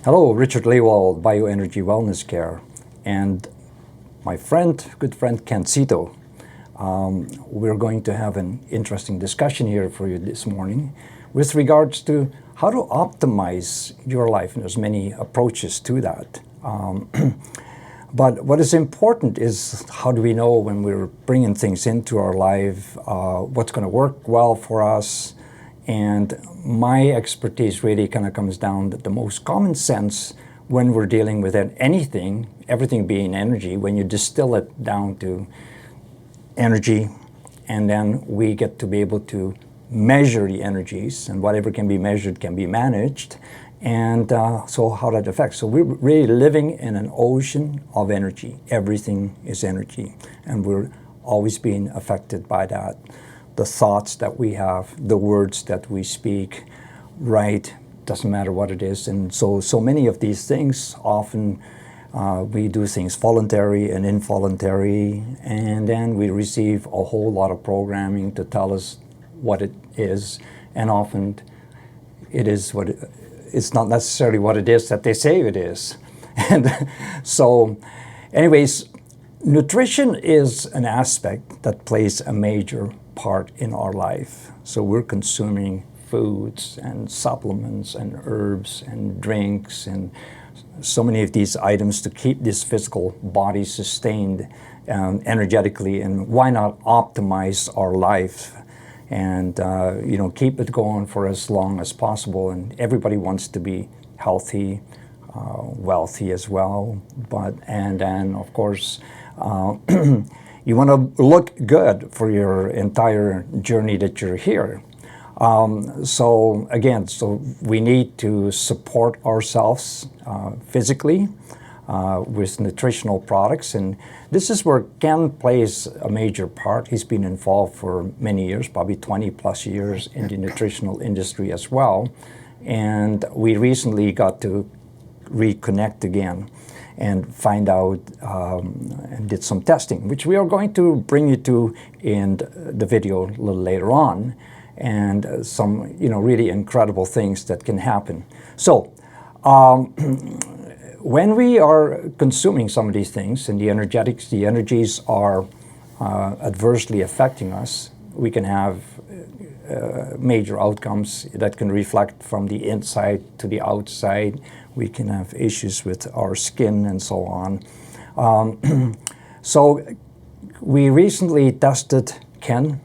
Hello, Richard Lewald, Bioenergy Wellness Care, and my good friend Ken Seto. We're going to have an interesting discussion here for you this morning with regards to how to optimize your life, and there's many approaches to that. But what is important is how do we know when we're bringing things into our life, what's going to work well for us. And my expertise really kind of comes down to the most common sense when we're dealing with anything, everything being energy, when you distill it down to energy, and then we get to be able to measure the energies, and whatever can be measured can be managed. And so how that affects. So we're really living in an ocean of energy. Everything is energy, and we're always being affected by that. The thoughts that we have, the words that we speak, right, doesn't matter what it is. And so many of these things, often we do things voluntary and involuntary, and then we receive a whole lot of programming to tell us what it is, and often it is what it's not necessarily what it is that they say it is. And so anyways, nutrition is an aspect that plays a major part in our life. So we're consuming foods and supplements and herbs and drinks and so many of these items to keep this physical body sustained energetically. And why not optimize our life and keep it going for as long as possible? And everybody wants to be healthy, wealthy as well. And then of course, you want to look good for your entire journey that you're here. So we need to support ourselves physically with nutritional products. And this is where Ken plays a major part. He's been involved for many years, probably 20 plus years in the nutritional industry as well. And we recently got to reconnect again and find out and did some testing, which we are going to bring you to in the video a little later on, and some really incredible things that can happen. So when we are consuming some of these things and the energies are adversely affecting us, we can have major outcomes that can reflect from the inside to the outside. We can have issues with our skin and so on. So we recently tested Ken,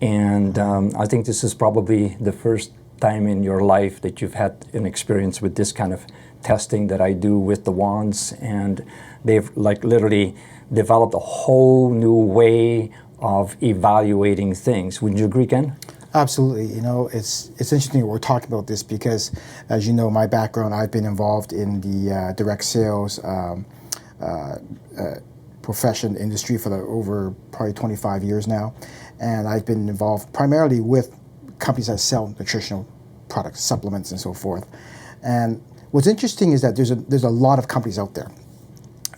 and I think this is probably the first time in your life that you've had an experience with this kind of testing that I do with the wands, and they've literally developed a whole new way of evaluating things. Would you agree, Ken? Absolutely. It's interesting that we're talking about this because, as you know, my background, I've been involved in the direct sales profession industry for over probably 25 years now. And I've been involved primarily with companies that sell nutritional products, supplements, and so forth. And what's interesting is that there's a lot of companies out there.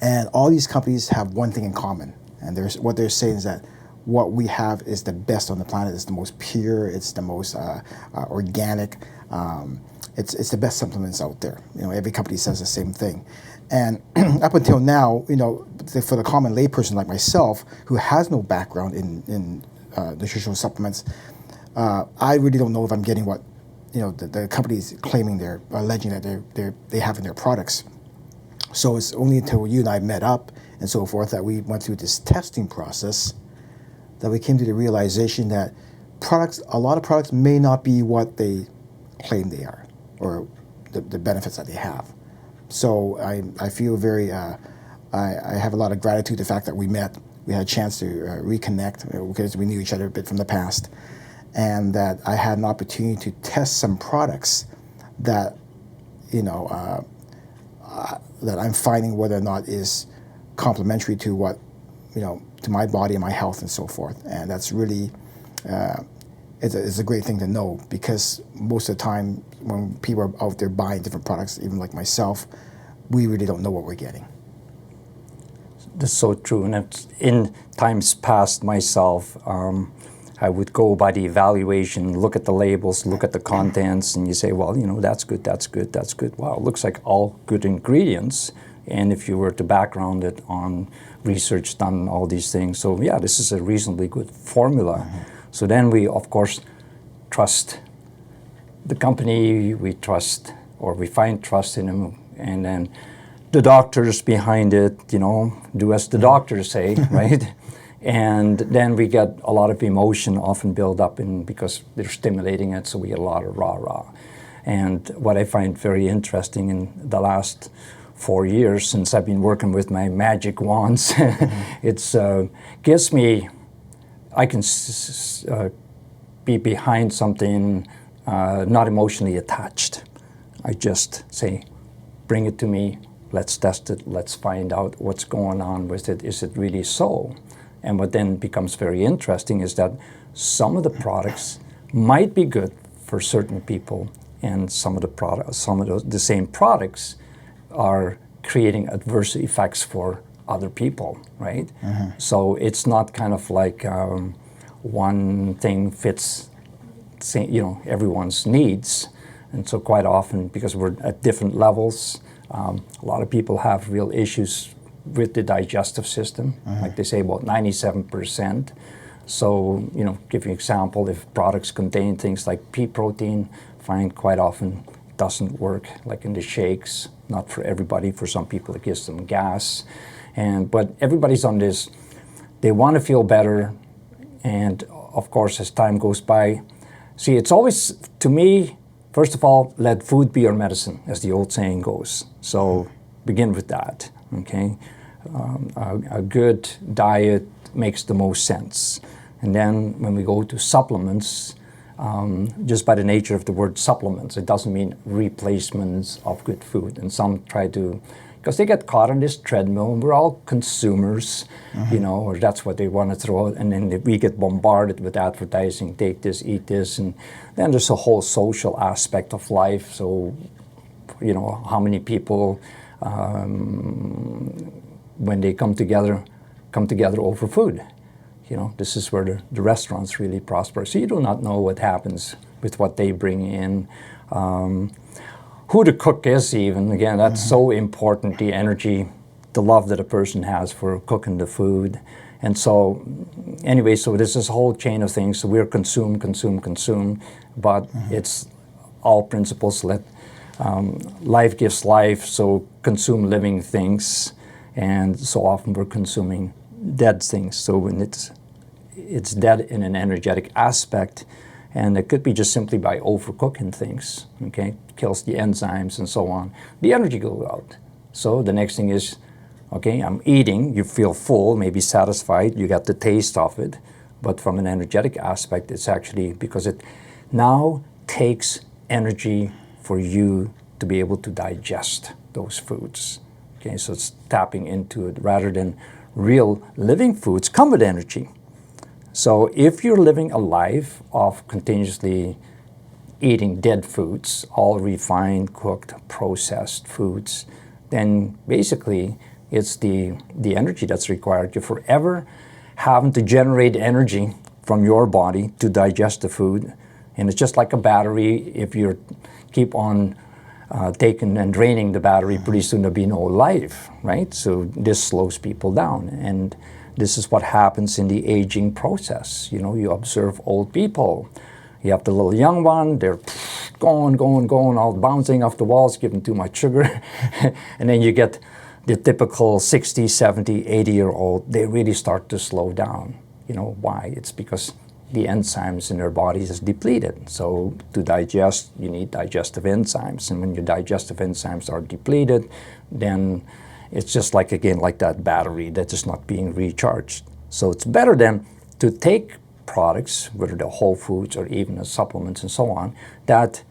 And all these companies have one thing in common. And what they're saying is that what we have is the best on the planet. It's the most pure. It's the most organic. It's the best supplements out there. Every company says the same thing. And up until now, for the common layperson like myself, who has no background in nutritional supplements, I really don't know if I'm getting what the companies claiming they're alleging that they have in their products. So it's only until you and I met up and so forth that we went through this testing process that we came to the realization that a lot of products may not be what they claim they are, or the benefits that they have. So I feel I have a lot of gratitude to the fact that we met. We had a chance to reconnect because we knew each other a bit from the past, and that I had an opportunity to test some products that that I'm finding whether or not is complementary to what to my body and my health and so forth. And that's really it's a great thing to know, because most of the time when people are out there buying different products, even like myself, we really don't know what we're getting. That's so true. And in times past myself, I would go by the evaluation, look at the labels, look at the contents, and you say, well, you know, that's good, that's good, that's good. Wow, it looks like all good ingredients. And if you were to background it on research done on all these things, so yeah, this is a reasonably good formula. So then we, of course, trust the company, we trust, or we find trust in them, and then the doctors behind it, you know, do as the doctors say, right? And then we get a lot of emotion often build up because they're stimulating it, so we get a lot of rah-rah. And what I find very interesting in the last 4 years since I've been working with my magic wands, it's gives me, I can be behind something, not emotionally attached. I just say, bring it to me, let's test it, let's find out what's going on with it. Is it really so? And what then becomes very interesting is that some of the products might be good for certain people, and some of the same products are creating adverse effects for other people, right? So it's not kind of like one thing fits, you know, everyone's needs. And so quite often, because we're at different levels, a lot of people have real issues with the digestive system, like they say about 97%. So, you know, give you an example, if products contain things like pea protein, find quite often doesn't work, like in the shakes, not for everybody. For some people it gives them gas. But everybody's on this, they want to feel better, and of course as time goes by, see, it's always, to me, first of all, let food be your medicine, as the old saying goes. So begin with that, okay? A good diet makes the most sense. And then when we go to supplements, just by the nature of the word supplements, it doesn't mean replacements of good food. And some try to, because they get caught on this treadmill, and we're all consumers, you know, or that's what they want to throw out. And then we get bombarded with advertising, take this, eat this. And then there's a whole social aspect of life. So, you know, how many people, when they come together over food. You know, this is where the restaurants really prosper. So you do not know what happens with what they bring in. Who the cook is even, again, that's so important, the energy, the love that a person has for cooking the food. And so, anyway, so there's this whole chain of things. So we're consume, but it's all principles. Life gives life, so consume living things. And so often we're consuming dead things. So when it's dead in an energetic aspect, and it could be just simply by overcooking things, okay? Kills the enzymes and so on. The energy goes out. So the next thing is, okay, I'm eating, you feel full, maybe satisfied, you got the taste of it, but from an energetic aspect, it's actually because it now takes energy for you to be able to digest those foods. Okay, so it's tapping into it rather than real living foods come with energy. So if you're living a life of continuously eating dead foods, all refined, cooked, processed foods, then basically it's the energy that's required. You're forever having to generate energy from your body to digest the food. And it's just like a battery. If you keep on taking and draining the battery, pretty soon there'll be no life, right? So this slows people down. And this is what happens in the aging process. You know, you observe old people. You have the little young one, they're going, all bouncing off the walls, giving too much sugar. And then you get the typical 60, 70, 80-year-old, they really start to slow down. You know, why? It's because the enzymes in their bodies is depleted. So to digest, you need digestive enzymes. And when your digestive enzymes are depleted, then it's just like, again, like that battery that is not being recharged. So it's better then to take products, whether they're whole foods or even the supplements and so on, that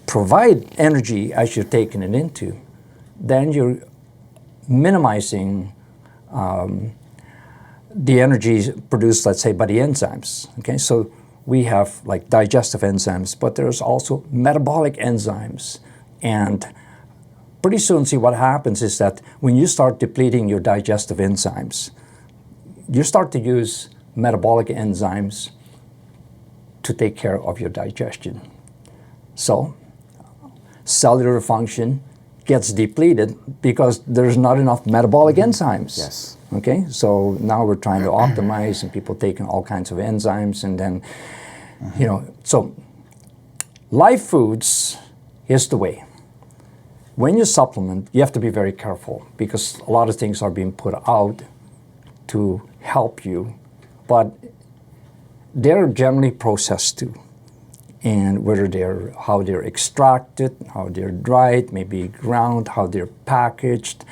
provide energy as you're taking it into. Then you're minimizing the energy produced, let's say, by the enzymes. Okay, so we have like digestive enzymes, but there's also metabolic enzymes. And pretty soon, see, what happens is that when you start depleting your digestive enzymes, you start to use metabolic enzymes to take care of your digestion. So cellular function gets depleted because there's not enough metabolic enzymes. Yes. Okay, so now we're trying to optimize, and people taking all kinds of enzymes, and then, so live foods is the way. When you supplement, you have to be very careful because a lot of things are being put out to help you, but they're generally processed too. And how they're extracted, how they're dried, maybe ground, how they're packaged,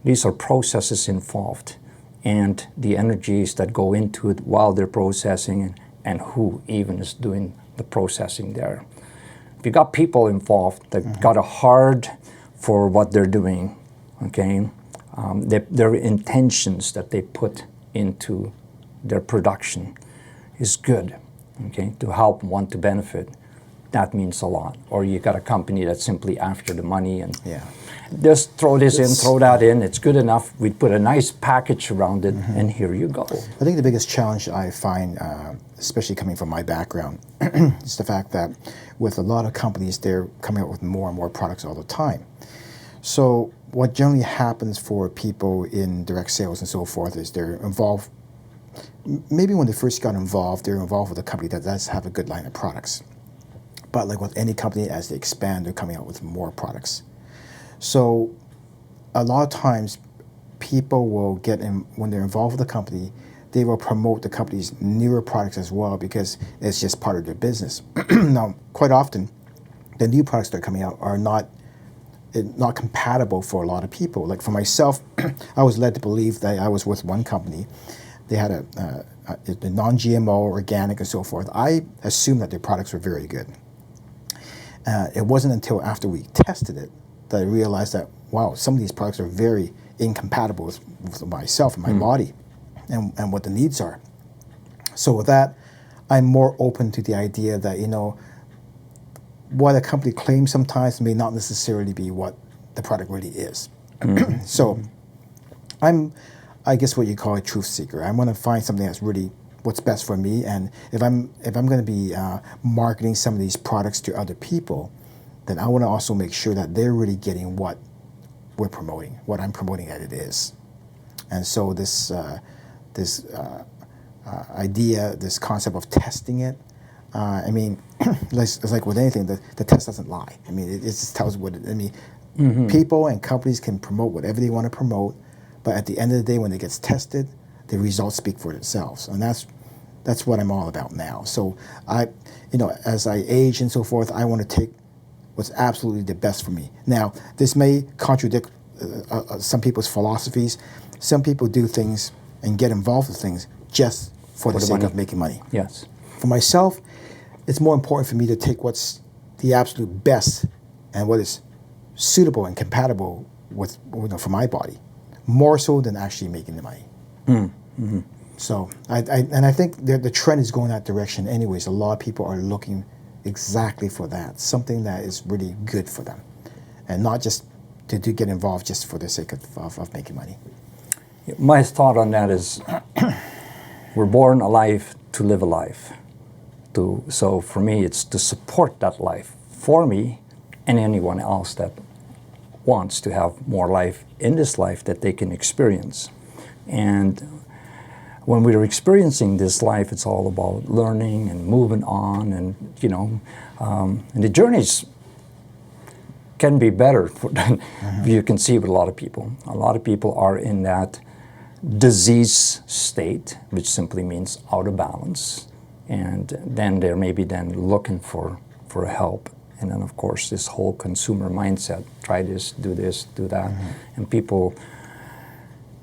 these are processes involved, and the energies that go into it while they're processing, and who even is doing the processing there. If you got people involved that got a heart for what they're doing, okay, their intentions that they put into their production is good, okay, to help one to benefit, that means a lot. Or you got a company that's simply after the money and just throw this in, throw that in, it's good enough. We put a nice package around it, and here you go. I think the biggest challenge I find, especially coming from my background, is the fact that with a lot of companies, they're coming out with more and more products all the time. So what generally happens for people in direct sales and so forth is they're involved, maybe when they first got involved, they're involved with a company that does have a good line of products. But like with any company, as they expand, they're coming out with more products. So a lot of times people will get in, when they're involved with the company, they will promote the company's newer products as well because it's just part of their business. Now, quite often, the new products that are coming out are not compatible for a lot of people. Like for myself, I was led to believe that I was with one company. They had a non-GMO, organic, and so forth. I assumed that their products were very good. It wasn't until after we tested it that I realized that, wow, some of these products are very incompatible with myself and my body and what the needs are. So with that, I'm more open to the idea that, what a company claims sometimes may not necessarily be what the product really is. So I'm, I guess, what you call a truth seeker. I want to find something that's really what's best for me, and if I'm going to be marketing some of these products to other people, then I want to also make sure that they're really getting what we're promoting, what I'm promoting that it is. And so this idea, this concept of testing it, I mean, it's like with anything, the test doesn't lie. I mean, it just tells what it, I mean, people and companies can promote whatever they want to promote, but at the end of the day, when it gets tested, the results speak for themselves, and that's what I'm all about now. So as I age and so forth, I want to take what's absolutely the best for me. Now, this may contradict some people's philosophies. Some people do things and get involved with things just for the sake of making money. Yes. For myself, it's more important for me to take what's the absolute best and what is suitable and compatible with, for my body, more so than actually making the money. So I think the trend is going that direction anyways. A lot of people are looking exactly for that, something that is really good for them, and not just to get involved just for the sake of making money. My thought on that is we're born alive to live a life. So for me, it's to support that life for me and anyone else that wants to have more life in this life that they can experience. And when we're experiencing this life, it's all about learning and moving on, and and the journeys can be better than you can see with a lot of people. A lot of people are in that disease state, which simply means out of balance, and then they're maybe looking for help. And then, of course, this whole consumer mindset, try this, do that, and people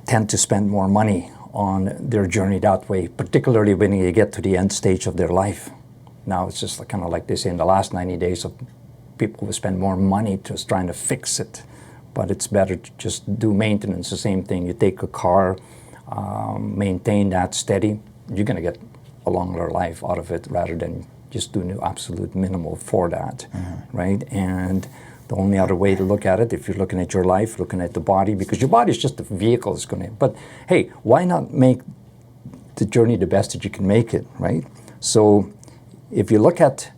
tend to spend more money on their journey that way, particularly when you get to the end stage of their life. Now it's just kind of like they say, in the last 90 days, of people will spend more money just trying to fix it. But it's better to just do maintenance, the same thing. You take a car, maintain that steady, you're going to get a longer life out of it rather than just doing the absolute minimal for that, right? And the only other way to look at it, if you're looking at your life, looking at the body, because your body is just a vehicle that's going to, but hey, why not make the journey the best that you can make it, right? So if you look at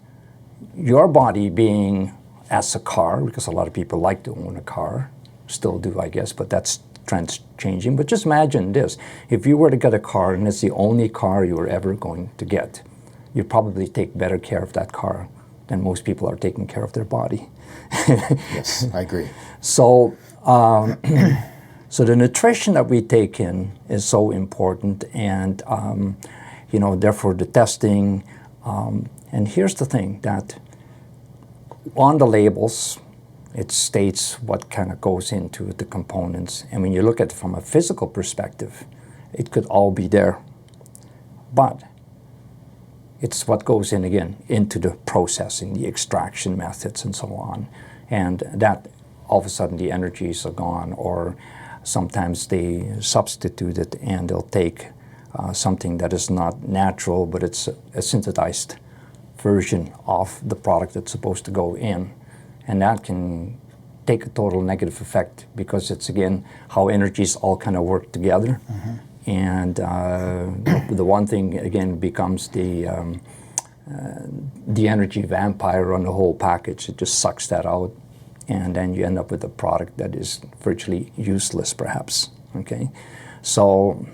your body being as a car, because a lot of people like to own a car, still do, I guess, but that's trend's changing. But just imagine this. If you were to get a car and it's the only car you were ever going to get, you'd probably take better care of that car than most people are taking care of their body. Yes, I agree. So, so the nutrition that we take in is so important, and therefore the testing. And here's the thing, that on the labels, it states what kind of goes into the components. And when you look at it from a physical perspective, it could all be there. But it's what goes in again into the processing, the extraction methods and so on. And that all of a sudden the energies are gone, or sometimes they substitute it and they'll take something that is not natural, but it's a synthesized version of the product that's supposed to go in. And that can take a total negative effect, because it's, again, how energies all kind of work together. And the one thing, again, becomes the energy vampire on the whole package. It just sucks that out, and then you end up with a product that is virtually useless, perhaps. Okay, so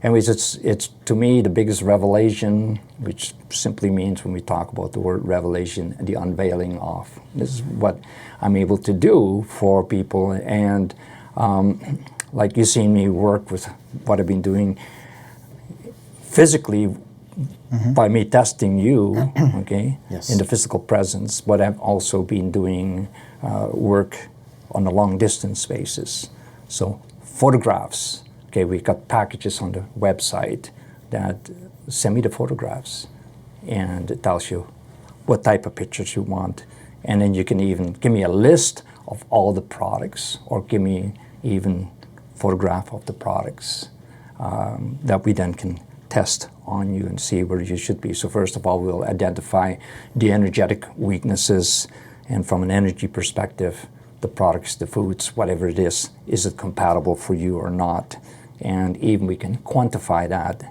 anyways, it's to me the biggest revelation, which simply means, when we talk about the word revelation, the unveiling of. This is what I'm able to do for people, and like you see me work with what I've been doing physically by me testing you, okay, Yes. in the physical presence, but I've also been doing work on a long distance basis. So photographs, okay, we've got packages on the website that send me the photographs, and it tells you what type of pictures you want. And then you can even give me a list of all the products, or give me even photograph of the products that we then can test on you and see where you should be. So first of all, we'll identify the energetic weaknesses, and from an energy perspective, the products, the foods, whatever it is it compatible for you or not? And even we can quantify that.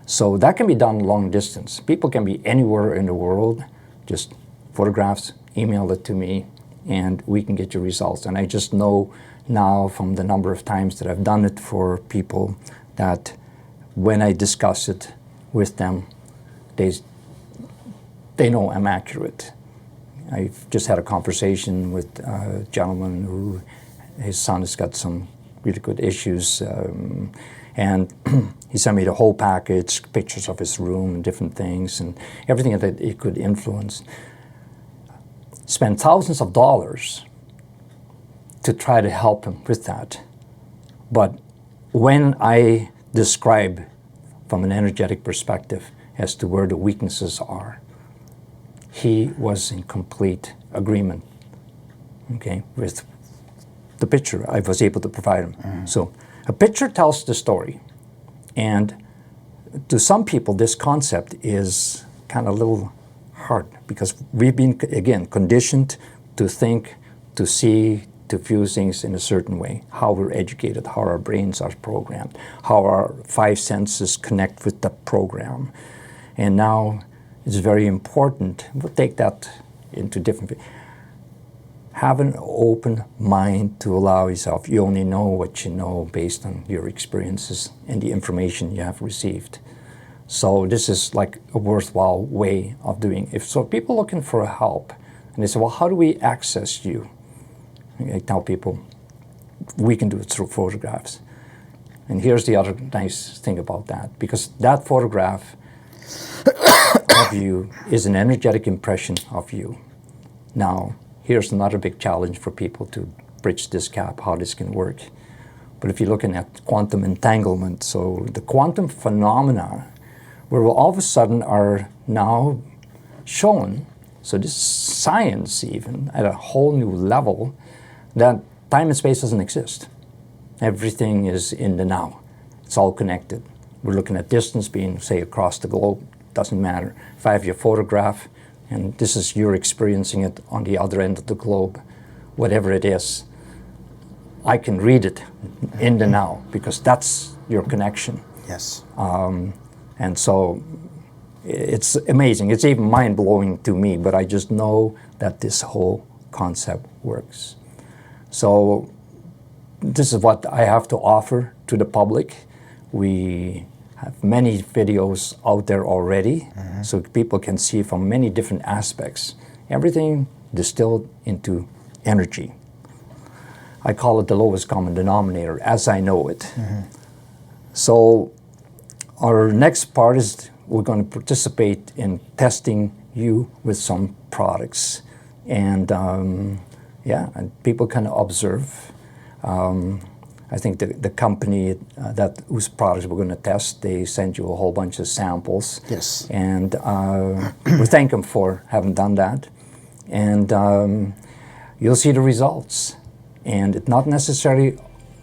So that can be done long distance. People can be anywhere in the world, just photographs, email it to me, and we can get you results. And I just know now from the number of times that I've done it for people, that when I discuss it with them, they know I'm accurate. I've just had a conversation with a gentleman who, his son has got some really good issues, and he sent me the whole package, pictures of his room and different things, and everything that it could influence. Spent thousands of dollars to try to help him with that. But when I describe from an energetic perspective as to where the weaknesses are, he was in complete agreement, okay, with the picture I was able to provide him. So a picture tells the story. And to some people, this concept is kind of a little hard, because we've been, again, conditioned to think, to see, to view things in a certain way, how we're educated, how our brains are programmed, how our five senses connect with the program. And now it's very important, we'll take that into different, have an open mind to allow yourself. You only know what you know based on your experiences and the information you have received. So this is like a worthwhile way of doing it. So people looking for help, and they say, well, how do we access you? I tell people, we can do it through photographs. And here's the other nice thing about that, because that photograph of you is an energetic impression of you. Now, here's another big challenge for people to bridge this gap, how this can work. But if you're looking at quantum entanglement, so the quantum phenomena, where we all of a sudden are now shown, so this science even, at a whole new level, that time and space doesn't exist. Everything is in the now. It's all connected. We're looking at distance being, say, across the globe. Doesn't matter. If I have your photograph, and this is you're experiencing it on the other end of the globe, whatever it is, I can read it in the now, because that's your connection. Yes. And so it's amazing. It's even mind-blowing to me, but I just know that this whole concept works. So this is what I have to offer to the public. We have many videos out there already, so people can see from many different aspects. Everything distilled into energy. I call it the lowest common denominator, as I know it. So our next part is we're going to participate in testing you with some products. And and people can observe. I think the company whose products we're going to test, they send you a whole bunch of samples. Yes. And we thank them for having done that. And you'll see the results. And it's not necessarily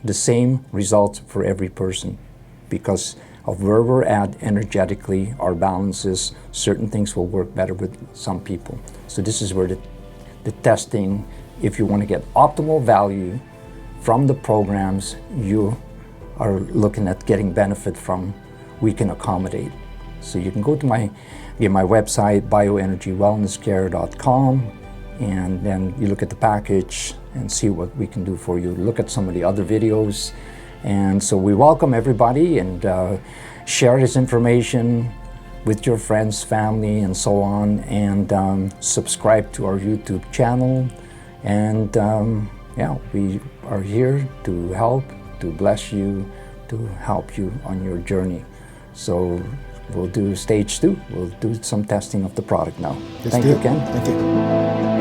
the same results for every person, because of where we're at energetically, our balances, certain things will work better with some people. So this is where the testing, if you want to get optimal value from the programs you are looking at getting benefit from, we can accommodate. So you can go to my website, bioenergywellnesscare.com, and then you look at the package and see what we can do for you. Look at some of the other videos. And so we welcome everybody, and share this information with your friends, family, and so on, and subscribe to our YouTube channel. And we are here to help, to bless you, to help you on your journey. So we'll do stage 2. We'll do some testing of the product now. Thank you, Ken. Thank you.